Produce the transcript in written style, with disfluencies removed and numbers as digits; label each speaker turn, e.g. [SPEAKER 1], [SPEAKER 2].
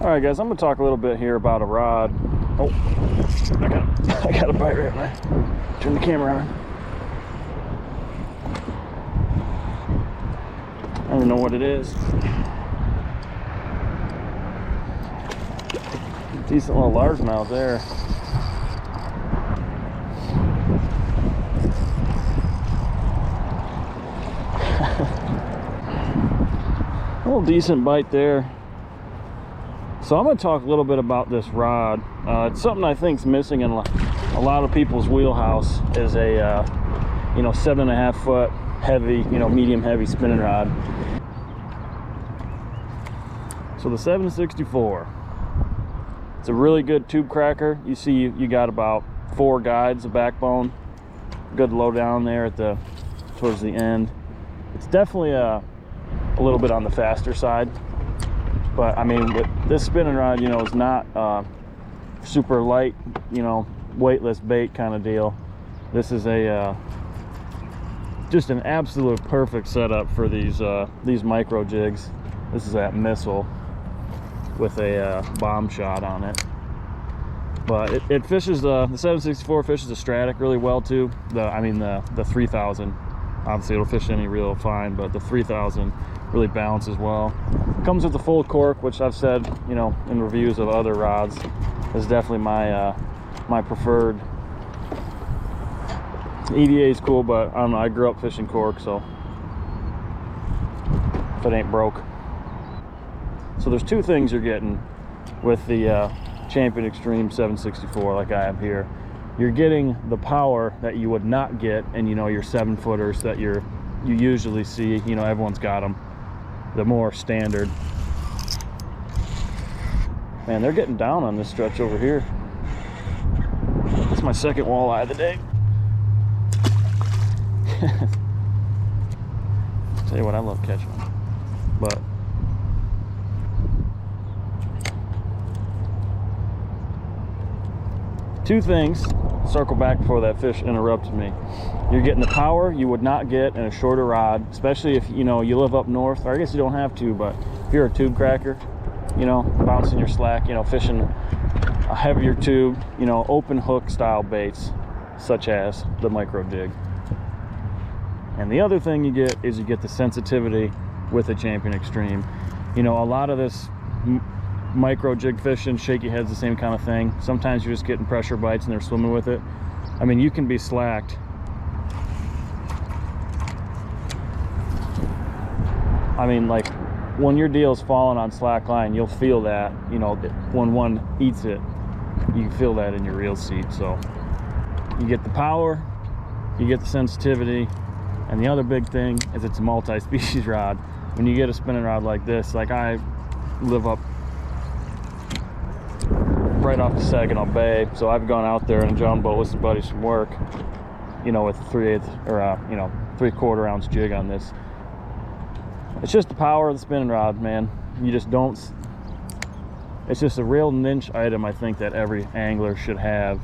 [SPEAKER 1] All right, guys, I'm gonna talk a little bit here about a rod. Oh, I got a bite right now. Turn the camera on. I don't even know what it is. Decent little largemouth there. A little decent bite there. So I'm going to talk a little bit about this rod. It's something I think is missing in a lot of people's wheelhouse is a 7.5 foot heavy, medium heavy spinning rod. So the 764, it's a really good tube cracker. You see you got about 4 guides of backbone, good low down there at towards the end. It's definitely a little bit on the faster side, but I mean with this spinning rod, is not super light, weightless bait kind of deal. This is a just an absolute perfect setup for these micro jigs. This is that missile with a bomb shot on it, but it fishes the 764 fishes the Stratic really well too. The 3000, obviously it'll fish any reel fine, but the 3000 really balances well. Comes with a full cork, which I've said in reviews of other rods is definitely my preferred. EVA is cool, but I don't know, I grew up fishing cork, so if it ain't broke. So there's 2 things you're getting with the Champion Extreme 764 like I have here. You're getting the power that you would not get in your 7-footers that you usually see. Everyone's got them, the more standard. Man, they're getting down on this stretch over here. It's my second walleye of the day. Tell you what, I love catching them. But two things, circle back before that fish interrupted me. You're getting the power you would not get in a shorter rod, especially if you live up north, or I guess you don't have to, but if you're a tube cracker, bouncing your slack, fishing a heavier tube, open hook style baits such as the micro jig. And the other thing you get is you get the sensitivity with the Champion Extreme. A lot of this micro jig fishing, shaky heads, the same kind of thing. Sometimes you're just getting pressure bites and they're swimming with it. I mean, you can be slacked. I mean, like when your deal's falling on slack line, you'll feel that, when one eats it, you can feel that in your reel seat. So you get the power, you get the sensitivity, and the other big thing is it's a multi-species rod. When you get a spinning rod like this, like I live up right off the Saginaw Bay, so I've gone out there in a John boat with some buddies from work, with a 3/8 or 3/4 ounce jig on this. It's just the power of the spinning rod, man. You just don't. It's just a real niche item, I think, that every angler should have.